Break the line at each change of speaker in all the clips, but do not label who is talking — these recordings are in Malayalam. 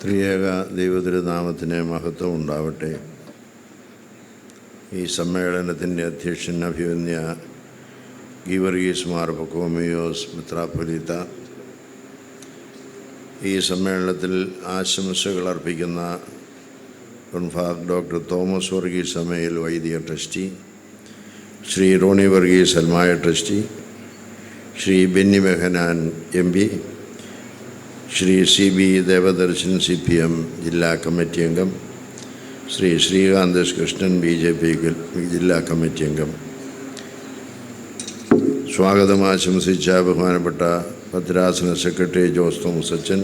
ത്രിയേക ദൈവതിരുനാമത്തിന് മഹത്വം ഉണ്ടാവട്ടെ. ഈ സമ്മേളനത്തിൻ്റെ അധ്യക്ഷൻ അഭിവന്യ ഗീവർഗീസ് മാർ പക്കോമിയോസ് മെത്രാപ്പൊലീത്ത, ഈ സമ്മേളനത്തിൽ ആശംസകൾ അർപ്പിക്കുന്ന കോൺഫാദർ ഡോക്ടർ തോമസ് വർഗീസ് അമേൽ വൈദിക ട്രസ്റ്റി, ശ്രീ റോണി വർഗീസ് അൽമായ trustee, Shri Benny Mehanan MP, Shri CB Devadarshan CPM ജില്ലാ കമ്മിറ്റി അംഗം, ശ്രീ ശ്രീകാന്ത് കൃഷ്ണൻ BJP ജില്ലാ കമ്മിറ്റി അംഗം, സ്വാഗതം ആശംസിച്ച ബഹുമാനപ്പെട്ട ഭദ്രാസന സെക്രട്ടറി ജോസ് തോമസ് അച്ഛൻ,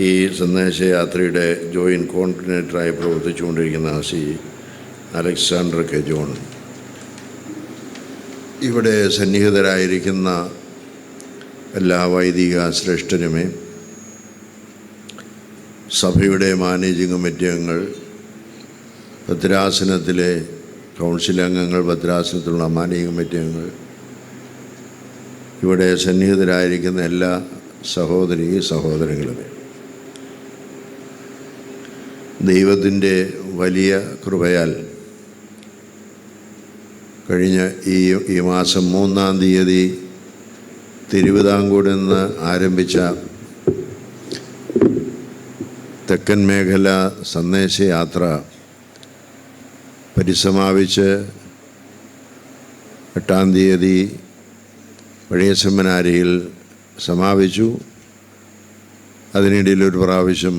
ഈ സന്ദേശയാത്രയുടെ ജോയിൻറ്റ് കോർഡിനേറ്ററായി പ്രവർത്തിച്ചുകൊണ്ടിരിക്കുന്ന ശ്രീ അലക്സാണ്ടർ കെ ജോൺ, ഇവിടെ സന്നിഹിതരായിരിക്കുന്ന എല്ലാ വൈദിക ശ്രേഷ്ഠരുമേ, സഭയുടെ മാനേജിംഗ് കമ്മിറ്റി അംഗങ്ങൾ, ഭദ്രാസനത്തിലെ കൗൺസിൽ അംഗങ്ങൾ, ഭദ്രാസനത്തിലുള്ള മാനേജിംഗ് കമ്മിറ്റി അംഗങ്ങൾ, ഇവിടെ സന്നിഹിതരായിരിക്കുന്ന എല്ലാ സഹോദരീ സഹോദരങ്ങളുമേ, ദൈവത്തിൻ്റെ വലിയ കൃപയാൽ കഴിഞ്ഞ ഈ മാസം 3-ാം തീയതി തിരുവിതാംകൂറിൽ നിന്ന് ആരംഭിച്ച തെക്കൻ മേഖല സന്ദേശയാത്ര പരിസമാപിച്ച് 8-ാം തീയതി പഴയ സെമിനാരിയിൽ സമാപിച്ചു. അതിനിടയിൽ ഒരു പ്രാവശ്യം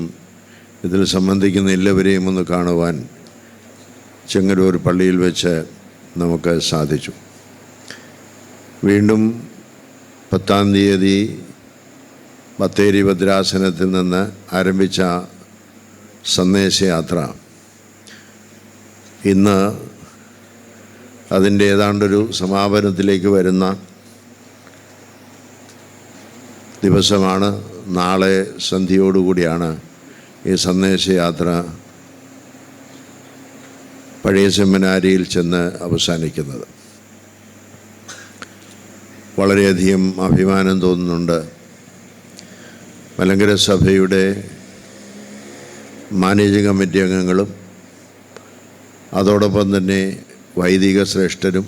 ഇതിൽ സംബന്ധിക്കുന്ന എല്ലാവരെയും ഒന്ന് കാണുവാൻ ചെങ്ങന്നൂർ പള്ളിയിൽ വെച്ച് നമുക്ക് സാധിച്ചു. വീണ്ടും 10-ാം തീയതി ബത്തേരി ഭദ്രാസനത്തിൽ നിന്ന് ആരംഭിച്ച സന്ദേശയാത്ര ഇന്ന് അതിൻ്റെ ഏതാണ്ടൊരു സമാപനത്തിലേക്ക് വരുന്ന ദിവസമാണ്. നാളെ സന്ധ്യയോടുകൂടിയാണ് ഈ സന്ദേശയാത്ര പഴയ സെമിനാരിയിൽ ചെന്ന് അവസാനിക്കുന്നത്. വളരെയധികം അഭിമാനം തോന്നുന്നുണ്ട്. മലങ്കര സഭയുടെ മാനേജിംഗ് കമ്മിറ്റി അംഗങ്ങളും അതോടൊപ്പം തന്നെ വൈദിക ശ്രേഷ്ഠരും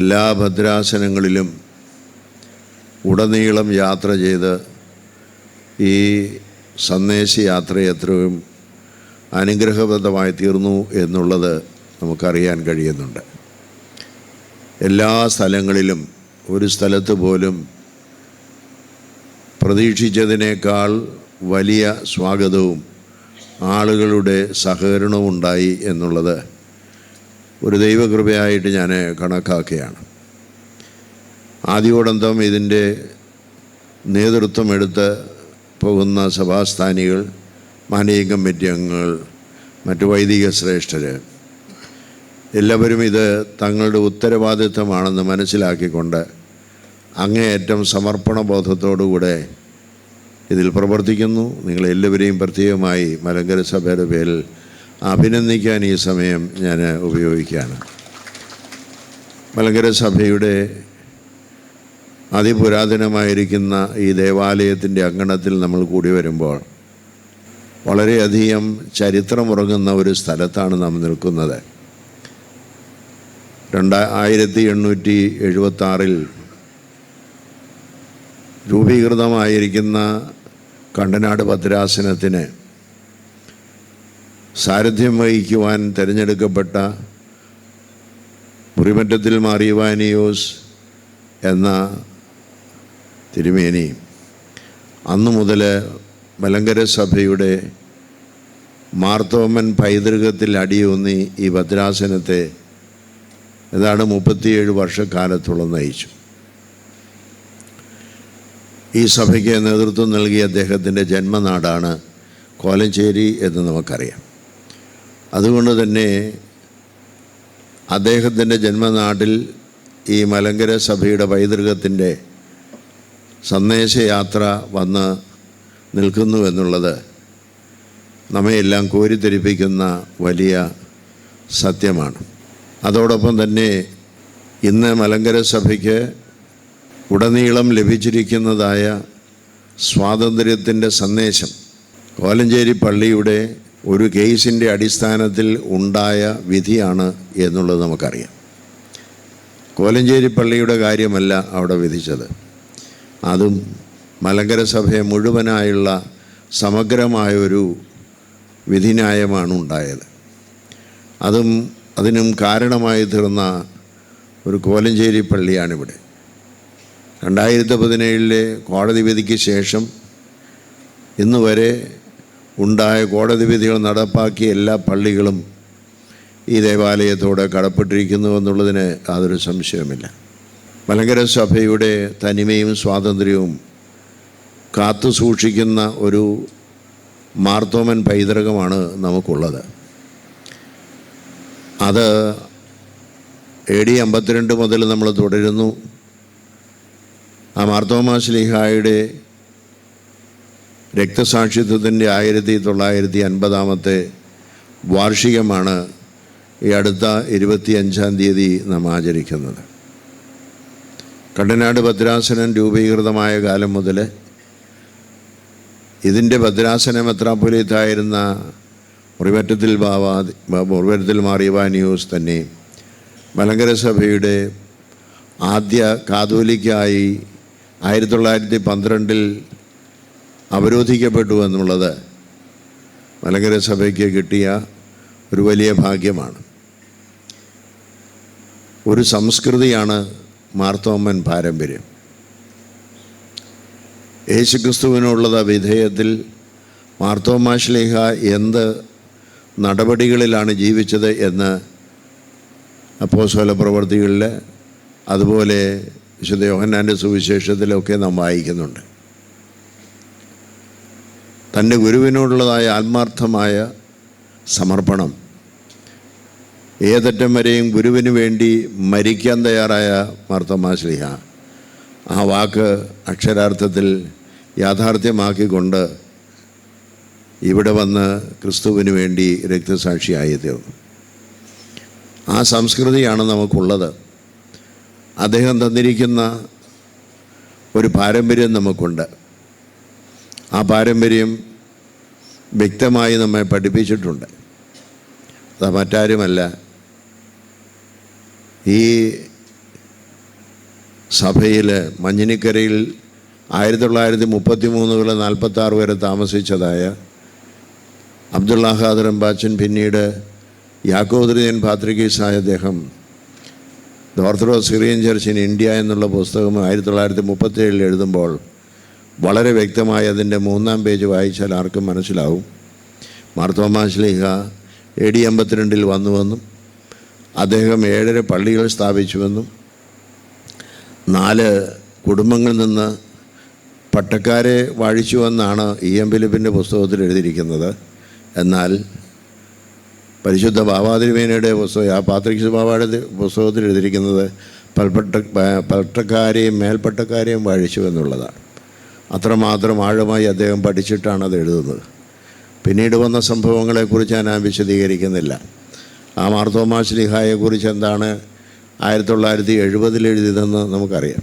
എല്ലാ ഭദ്രാസനങ്ങളിലും ഉടനീളം യാത്ര ചെയ്ത് ഈ സന്ദേശയാത്ര എത്രയും അനുഗ്രഹപ്രദമായി തീർന്നു എന്നുള്ളത് നമുക്കറിയാൻ കഴിയുന്നുണ്ട്. എല്ലാ സ്ഥലങ്ങളിലും ഒരു സ്ഥലത്ത് പോലും പ്രതീക്ഷിച്ചതിനേക്കാൾ വലിയ സ്വാഗതവും ആളുകളുടെ സഹകരണവും ഉണ്ടായി എന്നുള്ളത് ഒരു ദൈവകൃപയായിട്ട് ഞാൻ കണക്കാക്കുകയാണ്. ആദ്യോടന്തം ഇതിൻ്റെ നേതൃത്വം എടുത്ത് പോകുന്ന സഭാസ്ഥാനികൾ, മാനേജിംഗ് കമ്മിറ്റി അംഗങ്ങൾ, മറ്റു വൈദിക ശ്രേഷ്ഠർ എല്ലാവരും ഇത് തങ്ങളുടെ ഉത്തരവാദിത്വമാണെന്ന് മനസ്സിലാക്കിക്കൊണ്ട് അങ്ങേയറ്റം സമർപ്പണ ബോധത്തോടുകൂടെ ഇതിൽ പ്രവർത്തിക്കുന്നു. നിങ്ങളെല്ലാവരെയും പ്രത്യേകമായി മലങ്കര സഭയുടെ പേരിൽ അഭിനന്ദിക്കാൻ ഈ സമയം ഞാൻ ഉപയോഗിക്കുകയാണ്. മലങ്കര സഭയുടെ അതിപുരാതനമായിരിക്കുന്ന ഈ ദേവാലയത്തിൻ്റെ അങ്കണത്തിൽ നമ്മൾ കൂടി വരുമ്പോൾ വളരെയധികം ചരിത്രമുറങ്ങുന്ന ഒരു സ്ഥലത്താണ് നാം നിൽക്കുന്നത്. 1876 രൂപീകൃതമായിരിക്കുന്ന കണ്ടനാട് ഭദ്രാസനത്തിന് സാരഥ്യം വഹിക്കുവാൻ തിരഞ്ഞെടുക്കപ്പെട്ട മുറിമറ്റത്തിൽ മാർ ഇവാനിയോസ് എന്ന തിരുമേനി അന്നു മുതൽ മലങ്കര സഭയുടെ മാർത്തോമൻ പൈതൃകത്തിൽ അടിയൂന്നി ഈ ഭദ്രാസനത്തെ ഏതാണ്ട് 37 വർഷക്കാലത്തോളം നയിച്ചു. ഈ സഭയ്ക്ക് നേതൃത്വം നൽകിയ അദ്ദേഹത്തിൻ്റെ ജന്മനാടാണ് കോലഞ്ചേരി എന്ന് നമുക്കറിയാം. അതുകൊണ്ട് തന്നെ അദ്ദേഹത്തിൻ്റെ ജന്മനാട്ടിൽ ഈ മലങ്കര സഭയുടെ പൈതൃകത്തിൻ്റെ സന്ദേശയാത്ര വന്ന് നിൽക്കുന്നു എന്നുള്ളത് നമ്മയെല്ലാം കോരിത്തെരിപ്പിക്കുന്ന വലിയ സത്യമാണ്. അതോടൊപ്പം തന്നെ ഇന്ന് മലങ്കര സഭയ്ക്ക് ഉടനീളം ലഭിച്ചിരിക്കുന്നതായ സ്വാതന്ത്ര്യത്തിൻ്റെ സന്ദേശം കോലഞ്ചേരി പള്ളിയുടെ ഒരു കേസിൻ്റെ അടിസ്ഥാനത്തിൽ ഉണ്ടായ വിധിയാണ് എന്നുള്ളത് നമുക്കറിയാം. കോലഞ്ചേരി പള്ളിയുടെ കാര്യമല്ല അവിടെ വിധിച്ചത്. അതും മലങ്കര സഭയെ മുഴുവനായുള്ള സമഗ്രമായൊരു വിധിന്യായമാണ് ഉണ്ടായത്. അതിനും കാരണമായി തീർന്ന ഒരു കോലഞ്ചേരി പള്ളിയാണിവിടെ. 2017 കോടതി വിധിക്ക് ശേഷം ഇന്ന് വരെ ഉണ്ടായ കോടതി വിധികൾ നടപ്പാക്കിയ എല്ലാ പള്ളികളും ഈ ദേവാലയത്തോട് കടപ്പെട്ടിരിക്കുന്നു എന്നുള്ളതിന് യാതൊരു സംശയവുമില്ല. മലങ്കര സഭയുടെ തനിമയും സ്വാതന്ത്ര്യവും കാത്തു സൂക്ഷിക്കുന്ന ഒരു മാർത്തോമൻ പൈതൃകമാണ് നമുക്കുള്ളത്. അത് AD 52 മുതൽ നമ്മൾ തുടരുന്നു. ആ മാർത്തോമാ ശ്ലീഹായുടെ രക്തസാക്ഷിത്വത്തിൻ്റെ 1950 വാർഷികമാണ് ഈ അടുത്ത 25-ാം തീയതി നാം ആചരിക്കുന്നത്. കണ്ടനാട് ഭദ്രാസനം രൂപീകൃതമായ കാലം മുതൽ ഇതിൻ്റെ ഭദ്രാസന മെത്രാപ്പൊലീത്തായിരുന്ന മുറിമറ്റത്തിൽ മാറിയവാനിയോസ് തന്നെ മലങ്കര സഭയുടെ ആദ്യ കാതോലിക്കായി 1912 അവരോധിക്കപ്പെട്ടു എന്നുള്ളത് മലങ്കര സഭയ്ക്ക് കിട്ടിയ ഒരു വലിയ ഭാഗ്യമാണ്. ഒരു സംസ്കൃതിയാണ് മാർത്തോമൻ പാരമ്പര്യം. യേശുക്രിസ്തുവിനുള്ളത് വിധേയത്തിൽ മാർത്തോമാ ശ്ലീഹ എന്ത് നടപടികളിലാണ് ജീവിച്ചത് എന്ന് അപ്പോസ്തല പ്രവൃത്തികളിൽ അതുപോലെ വിശുദ്ധ യോഹന്നാൻ്റെ സുവിശേഷത്തിലൊക്കെ നാം വായിക്കുന്നുണ്ട്. തൻ്റെ ഗുരുവിനോടുള്ളതായ ആത്മാർത്ഥമായ സമർപ്പണം, ഏതറ്റം വരെയും ഗുരുവിന് വേണ്ടി മരിക്കാൻ തയ്യാറായ മാർത്തോമാ ശ്ലീഹ ആ വാക്ക് അക്ഷരാർത്ഥത്തിൽ യാഥാർത്ഥ്യമാക്കിക്കൊണ്ട് ഇവിടെ വന്ന് ക്രിസ്തുവിന് വേണ്ടി രക്തസാക്ഷിയായി തീർന്നു. ആ സംസ്കൃതിയാണ് നമുക്കുള്ളത്. അദ്ദേഹം തന്നിരിക്കുന്ന ഒരു പാരമ്പര്യം നമുക്കുണ്ട്. ആ പാരമ്പര്യം വ്യക്തമായി നമ്മെ പഠിപ്പിച്ചിട്ടുണ്ട്. അത് മറ്റാരുമല്ല, ഈ സഭയിൽ മഞ്ഞിനിക്കരയിൽ 1933 മുതൽ 46 വരെ താമസിച്ചതായ അബ്ദുള്ള ഖാദർ എമ്പാച്ചൻ, പിന്നീട് യാക്കോബ് പാത്രികീസായ അദ്ദേഹം the orthodox Syrian church in India എന്നുള്ള പുസ്തകം 1937 എഴുതുമ്പോൾ വളരെ വ്യക്തമായി അതിൻ്റെ 3-ാം പേജ് വായിച്ചാൽ ആർക്കും മനസ്സിലാവും മാർത്തോമാ ശ്ലീഹ AD 52 വന്നുവെന്നും അദ്ദേഹം 7 പള്ളികൾ സ്ഥാപിച്ചുവെന്നും 4 കുടുംബങ്ങളിൽ നിന്ന് പട്ടക്കാരെ വാഴിച്ചുവെന്നാണ് EM ഫിലിപ്പിൻ്റെ പുസ്തകത്തിൽ എഴുതിയിരിക്കുന്നത്. എന്നാൽ പരിശുദ്ധ ബാവാതിരുമേനയുടെ പുസ്തകം, പാത്രികീസ് ബാവയുടെ പുസ്തകത്തിൽ എഴുതിയിരിക്കുന്നത് പട്ടക്കാരെയും മേൽപ്പട്ടക്കാരെയും വാഴിച്ചു എന്നുള്ളതാണ്. അത്രമാത്രം ആഴമായി അദ്ദേഹം പഠിച്ചിട്ടാണ് അത് എഴുതുന്നത്. പിന്നീട് വന്ന സംഭവങ്ങളെക്കുറിച്ച് ഞാൻ വിശദീകരിക്കുന്നില്ല. ആ മാർത്തോമാ ശ്ലീഹായെക്കുറിച്ച് എന്താണ് 1970 എഴുതിയതെന്ന് നമുക്കറിയാം.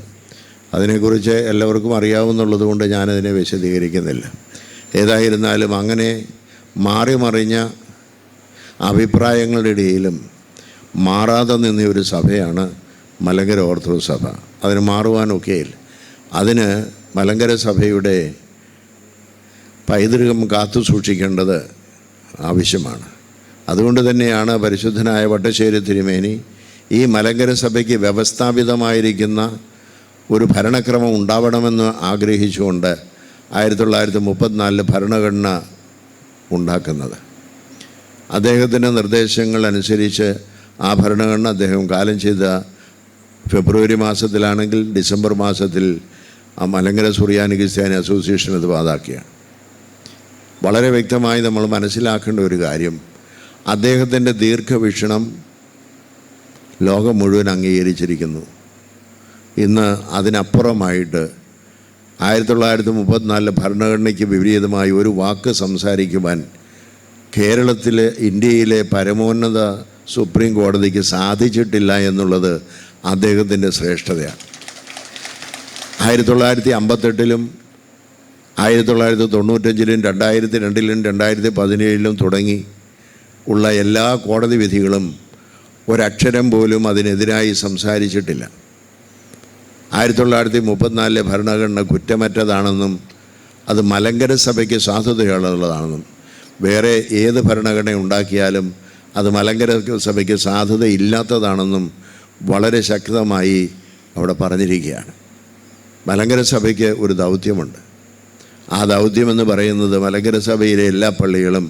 അതിനെക്കുറിച്ച് എല്ലാവർക്കും അറിയാവുന്നുള്ളത് കൊണ്ട് ഞാനതിനെ വിശദീകരിക്കുന്നില്ല. ഏതായിരുന്നാലും അങ്ങനെ മാറി മറിഞ്ഞ അഭിപ്രായങ്ങളുടെ ഇടയിലും മാറാതെ നിന്ന ഒരു സഭയാണ് മലങ്കര ഓർത്തഡോക്സ് സഭ. അതിന് മാറുവാനൊക്കെയില്ല. അതിന് മലങ്കര സഭയുടെ പൈതൃകം കാത്തു സൂക്ഷിക്കേണ്ടത് ആവശ്യമാണ്. അതുകൊണ്ട് തന്നെയാണ് പരിശുദ്ധനായ വട്ടശ്ശേരി തിരുമേനി ഈ മലങ്കര സഭയ്ക്ക് വ്യവസ്ഥാപിതമായിരിക്കുന്ന ഒരു ഭരണക്രമം ഉണ്ടാവണമെന്ന് ആഗ്രഹിച്ചുകൊണ്ട് 1934 ഭരണഘടന ഉണ്ടാക്കുന്നത്. അദ്ദേഹത്തിൻ്റെ നിർദ്ദേശങ്ങൾ അനുസരിച്ച് ആ ഭരണഘടന അദ്ദേഹം കാലം ചെയ്ത ഫെബ്രുവരി മാസത്തിലാണെങ്കിൽ ഡിസംബർ മാസത്തിൽ ആ മലങ്കര സുറിയാനി ക്രിസ്ത്യാനി അസോസിയേഷൻ അത് പാസാക്കിയാണ്. വളരെ വ്യക്തമായി നമ്മൾ മനസ്സിലാക്കേണ്ട ഒരു കാര്യം, അദ്ദേഹത്തിൻ്റെ ദീർഘവീക്ഷണം ലോകം മുഴുവൻ അംഗീകരിച്ചിരിക്കുന്നു. ഇന്ന് അതിനപ്പുറമായിട്ട് 1934 ഭരണഘടനയ്ക്ക് വിപരീതമായി ഒരു വാക്ക് സംസാരിക്കുവാൻ കേരളത്തിലെ ഇന്ത്യയിലെ പരമോന്നത സുപ്രീം കോടതിക്ക് സാധിച്ചിട്ടില്ല എന്നുള്ളത് അദ്ദേഹത്തിൻ്റെ ശ്രേഷ്ഠതയാണ്. 1958 1995-ലും 2002-ലും 2017-ലും തുടങ്ങി ഉള്ള എല്ലാ കോടതി വിധികളും ഒരക്ഷരം പോലും അതിനെതിരായി സംസാരിച്ചിട്ടില്ല. 1934 ഭരണഘടന കുറ്റമറ്റതാണെന്നും അത് മലങ്കര സഭയ്ക്ക് സാധുതയുള്ളതാണെന്നും വേറെ ഏത് ഭരണഘടന ഉണ്ടാക്കിയാലും അത് മലങ്കര സഭയ്ക്ക് സാധുത ഇല്ലാത്തതാണെന്നും വളരെ ശക്തമായി അവിടെ പറഞ്ഞിരിക്കുകയാണ്. മലങ്കര സഭയ്ക്ക് ഒരു ദൗത്യമുണ്ട്. ആ ദൗത്യമെന്ന് പറയുന്നത് മലങ്കര സഭയിലെ എല്ലാ പള്ളികളും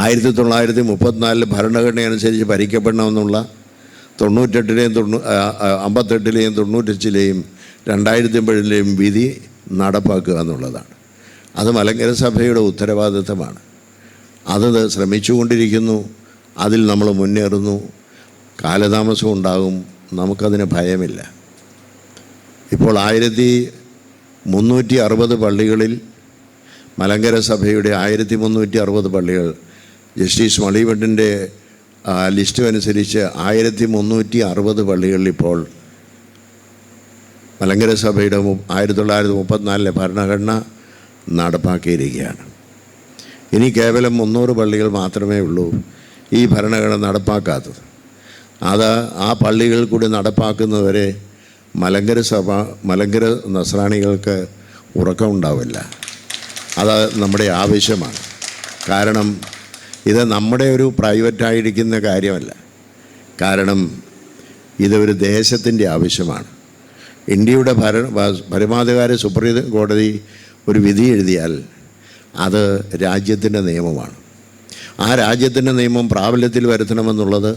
1934 ഭരണഘടന അനുസരിച്ച് ഭരിക്കപ്പെടണമെന്നുള്ള 98-ലെയും 58-ലെയും 95-ലെയും 2007-ലെയും വിധി നടപ്പാക്കുക എന്നുള്ളതാണ്. അത് മലങ്കര സഭയുടെ ഉത്തരവാദിത്തമാണ്. അത് ശ്രമിച്ചുകൊണ്ടിരിക്കുന്നു. അതിൽ നമ്മൾ മുന്നേറുന്നു. കാലതാമസം ഉണ്ടാകും, നമുക്കതിന് ഭയമില്ല. ഇപ്പോൾ 1360 പള്ളികളിൽ മലങ്കര സഭയുടെ 1360 പള്ളികൾ ജസ്റ്റിസ് മളിവട്ടിൻ്റെ ലിസ്റ്റ് അനുസരിച്ച് 1360 പള്ളികളിൽ ഇപ്പോൾ മലങ്കര സഭയുടെ 1934 ഭരണഘടന നടപ്പാക്കിയിരിക്കുകയാണ്. ഇനി കേവലം 300 പള്ളികൾ മാത്രമേ ഉള്ളൂ ഈ ഭരണഘടന നടപ്പാക്കാത്തത്. അത് ആ പള്ളികൾ കൂടി നടപ്പാക്കുന്നവരെ മലങ്കര നസ്രാണികൾക്ക് ഉറക്കമുണ്ടാവില്ല. അത് നമ്മുടെ ആവശ്യമാണ്. കാരണം ഇത് നമ്മുടെ ഒരു പ്രൈവറ്റായിരിക്കുന്ന കാര്യമല്ല. കാരണം ഇതൊരു ദേശത്തിൻ്റെ ആവശ്യമാണ്. ഇന്ത്യയുടെ പരമാധികാര സുപ്രീം കോടതി ഒരു വിധി എഴുതിയാൽ അത് രാജ്യത്തിൻ്റെ നിയമമാണ്. ആ രാജ്യത്തിൻ്റെ നിയമം പ്രാബല്യത്തിൽ വരുത്തണമെന്നുള്ളത്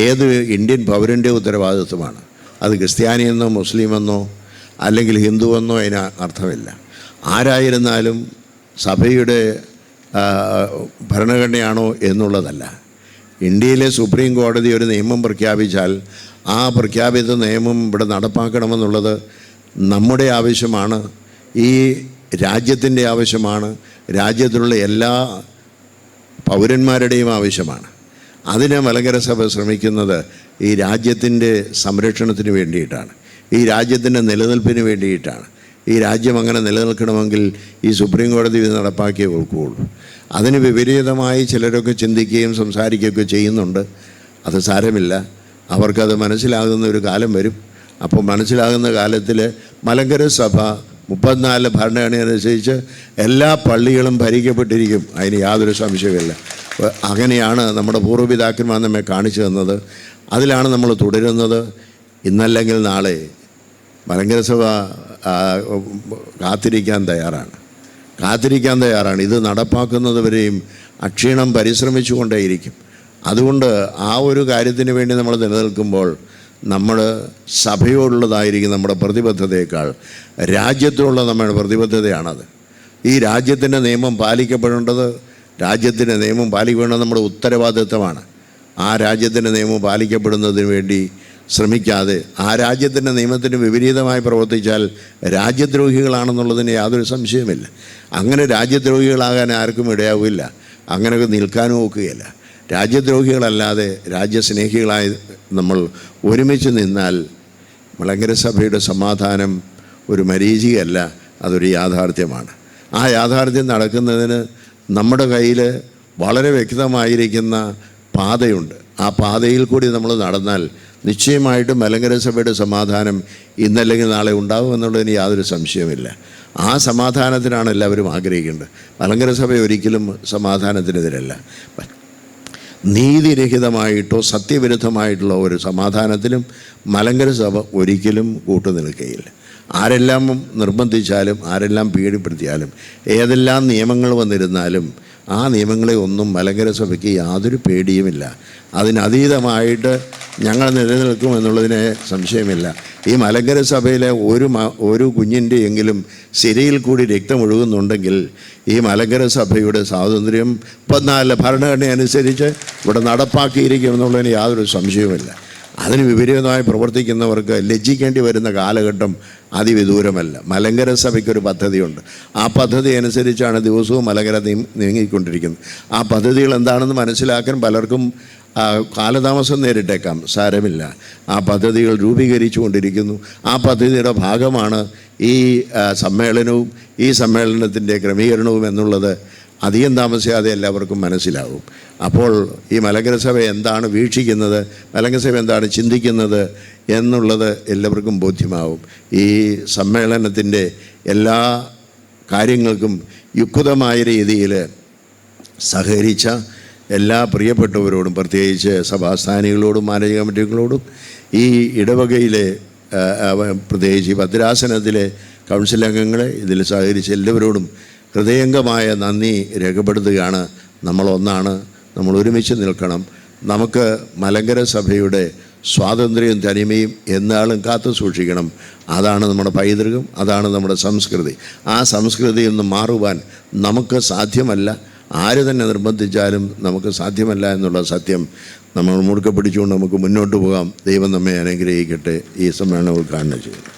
ഏത് ഇന്ത്യൻ പൗരൻ്റെ ഉത്തരവാദിത്വമാണ്. അത് ക്രിസ്ത്യാനിയെന്നോ മുസ്ലിമെന്നോ അല്ലെങ്കിൽ ഹിന്ദുവെന്നോ അതിന് അർത്ഥമില്ല. ആരായിരുന്നാലും സഭയുടെ ഭരണഘടനയാണോ എന്നുള്ളതല്ല. ഇന്ത്യയിലെ സുപ്രീം കോടതി ഒരു നിയമം പ്രഖ്യാപിച്ചാൽ ആ പ്രഖ്യാപിത നിയമം ഇവിടെ നടപ്പാക്കണമെന്നുള്ളത് നമ്മുടെ ആവശ്യമാണ്, ഈ രാജ്യത്തിൻ്റെ ആവശ്യമാണ്, രാജ്യത്തിലുള്ള എല്ലാ പൗരന്മാരുടെയും ആവശ്യമാണ്. അതിന് മലങ്കര സഭ ശ്രമിക്കുന്നത് ഈ രാജ്യത്തിൻ്റെ സംരക്ഷണത്തിന് വേണ്ടിയിട്ടാണ്, ഈ രാജ്യത്തിൻ്റെ നിലനിൽപ്പിന് വേണ്ടിയിട്ടാണ്. ഈ രാജ്യം അങ്ങനെ നിലനിൽക്കണമെങ്കിൽ ഈ സുപ്രീം കോടതി വിധി നടപ്പാക്കിയേ കൊടുക്കുകയുള്ളൂ. അതിന് വിപരീതമായി ചിലരൊക്കെ ചിന്തിക്കുകയും സംസാരിക്കുകയൊക്കെ ചെയ്യുന്നുണ്ട്. അത് സാരമില്ല, അവർക്കത് മനസ്സിലാകുന്ന ഒരു കാലം വരും. അപ്പോൾ മനസ്സിലാകുന്ന കാലത്തിൽ മലങ്കര സഭ 34 ഭരണഘടന അനുസരിച്ച് എല്ലാ പള്ളികളും ഭരിക്കപ്പെട്ടിരിക്കും. അതിന് യാതൊരു സംശയമില്ല. അങ്ങനെയാണ് നമ്മുടെ പൂർവ്വപിതാക്കന്മാർ നമ്മെ കാണിച്ചു തന്നത്. അതിലാണ് നമ്മൾ തുടരുന്നത്. ഇന്നല്ലെങ്കിൽ നാളെ മലങ്കര സഭ കാത്തിരിക്കാൻ തയ്യാറാണ്. ഇത് നടപ്പാക്കുന്നതുവരെയും അക്ഷീണം പരിശ്രമിച്ചു കൊണ്ടേയിരിക്കും. അതുകൊണ്ട് ആ ഒരു കാര്യത്തിന് വേണ്ടി നമ്മൾ നിലനിൽക്കുമ്പോൾ നമ്മൾ സഭയോടുള്ളതായിരിക്കും നമ്മുടെ പ്രതിബദ്ധതയേക്കാൾ രാജ്യത്തോടുള്ള നമ്മുടെ പ്രതിബദ്ധതയാണത്. ഈ രാജ്യത്തിൻ്റെ നിയമം പാലിക്കപ്പെടേണ്ടത് നമ്മുടെ ഉത്തരവാദിത്തമാണ്. ആ രാജ്യത്തിൻ്റെ നിയമം പാലിക്കപ്പെടുന്നതിന് വേണ്ടി ശ്രമിക്കാതെ ആ രാജ്യത്തിൻ്റെ നിയമത്തിന് വിപരീതമായി പ്രവർത്തിച്ചാൽ രാജ്യദ്രോഹികളാണെന്നുള്ളതിന് യാതൊരു സംശയമില്ല. അങ്ങനെ രാജ്യദ്രോഹികളാകാൻ ആർക്കും ഇടയാവില്ല, അങ്ങനെ നിൽക്കാനും ഒക്കുകയില്ല. രാജ്യദ്രോഹികളല്ലാതെ രാജ്യസ്നേഹികളായി നമ്മൾ ഒരുമിച്ച് നിന്നാൽ മലങ്കര സഭയുടെ സമാധാനം ഒരു മരീചികയല്ല, അതൊരു യാഥാർത്ഥ്യമാണ്. ആ യാഥാർത്ഥ്യം നടക്കുന്നതിന് നമ്മുടെ കയ്യിൽ വളരെ വ്യക്തമായിരിക്കുന്ന പാതയുണ്ട്. ആ പാതയിൽ കൂടി നമ്മൾ നടന്നാൽ നിശ്ചയമായിട്ടും മലങ്കര സഭയുടെ സമാധാനം ഇന്നല്ലെങ്കിൽ നാളെ ഉണ്ടാകുമെന്നുള്ളതിന് യാതൊരു സംശയമില്ല. ആ സമാധാനത്തിനാണ് എല്ലാവരും ആഗ്രഹിക്കേണ്ടത്. മലങ്കര സഭ ഒരിക്കലും സമാധാനത്തിനെതിരല്ല. നീതിരഹിതമായിട്ടോ സത്യവിരുദ്ധമായിട്ടുള്ള ഒരു സമാധാനത്തിലും മലങ്കര സഭ ഒരിക്കലും കൂട്ടുനിൽക്കുകയില്ല. ആരെല്ലാം നിർബന്ധിച്ചാലും ആരെല്ലാം പീഡിപ്പെടുത്തിയാലും ഏതെല്ലാം നിയമങ്ങൾ വന്നിരുന്നാലും ആ നിയമങ്ങളെ ഒന്നും മലങ്കര സഭയ്ക്ക് യാതൊരു പേടിയുമില്ല. അതിനതീതമായിട്ട് ഞങ്ങൾ നിലനിൽക്കുമെന്നുള്ളതിന് സംശയമില്ല. ഈ മലങ്കര സഭയിലെ ഒരു കുഞ്ഞിൻ്റെ എങ്കിലും സിരയിൽ കൂടി രക്തം ഒഴുകുന്നുണ്ടെങ്കിൽ ഈ മലങ്കര സഭയുടെ സ്വാതന്ത്ര്യം 14 ഭരണഘടന അനുസരിച്ച് ഇവിടെ നടപ്പാക്കിയിരിക്കുമെന്നുള്ളതിന് യാതൊരു സംശയവുമില്ല. അതിന് വിപരീതമായി പ്രവർത്തിക്കുന്നവർക്ക് ലജ്ജിക്കേണ്ടി വരുന്ന കാലഘട്ടം അതിവിദൂരമല്ല. മലങ്കര സഭയ്ക്കൊരു പദ്ധതിയുണ്ട്. ആ പദ്ധതി അനുസരിച്ചാണ് ദിവസവും മലങ്കര നീങ്ങിക്കൊണ്ടിരിക്കുന്നത്. ആ പദ്ധതികൾ എന്താണെന്ന് മനസ്സിലാക്കാൻ പലർക്കും കാലതാമസം നേരിട്ടേക്കാം, സാരമില്ല. ആ പദ്ധതികൾ രൂപീകരിച്ചു കൊണ്ടിരിക്കുന്നു. ആ പദ്ധതിയുടെ ഭാഗമാണ് ഈ സമ്മേളനവും ഈ സമ്മേളനത്തിൻ്റെ ക്രമീകരണവും എന്നുള്ളത് അധികം താമസിയാതെ എല്ലാവർക്കും മനസ്സിലാവും. അപ്പോൾ ഈ മലങ്കര സഭ എന്താണ് വീക്ഷിക്കുന്നത്, മലങ്കര സഭ എന്താണ് ചിന്തിക്കുന്നത് എന്നുള്ളത് എല്ലാവർക്കും ബോധ്യമാവും. ഈ സമ്മേളനത്തിൻ്റെ എല്ലാ കാര്യങ്ങൾക്കും യുക്തമായ രീതിയിൽ സഹകരിച്ച എല്ലാ പ്രിയപ്പെട്ടവരോടും, പ്രത്യേകിച്ച് സഭാസ്ഥാനികളോടും മാനേജിംഗ് കമ്മിറ്റികളോടും, ഈ ഇടവകയിലെ പ്രത്യേകിച്ച് ഈ ഭദ്രാസനത്തിലെ കൗൺസിൽ അംഗങ്ങളെ, ഇതിൽ സഹകരിച്ച എല്ലാവരോടും ഹൃദയംഗമായ നന്ദി രേഖപ്പെടുത്തുകയാണ്. നമ്മളൊന്നാണ്, നമ്മൾ ഒരുമിച്ച് നിൽക്കണം. നമുക്ക് മലങ്കര സഭയുടെ സ്വാതന്ത്ര്യവും തനിമയും എന്നാളും കാത്തു സൂക്ഷിക്കണം. അതാണ് നമ്മുടെ പൈതൃകം, അതാണ് നമ്മുടെ സംസ്കൃതി. ആ സംസ്കൃതിയിൽ നിന്ന് മാറുവാൻ നമുക്ക് സാധ്യമല്ല. ആര് തന്നെ നിർബന്ധിച്ചാലും നമുക്ക് സാധ്യമല്ല എന്നുള്ള സത്യം നമ്മൾ മുറുക്കെ പിടിച്ചുകൊണ്ട് നമുക്ക് മുന്നോട്ട് പോകാം. ദൈവം നമ്മെ അനുഗ്രഹിക്കട്ടെ. ഈ സമ്മേളനം ഉദ്ഘാടനം ചെയ്യുന്നു.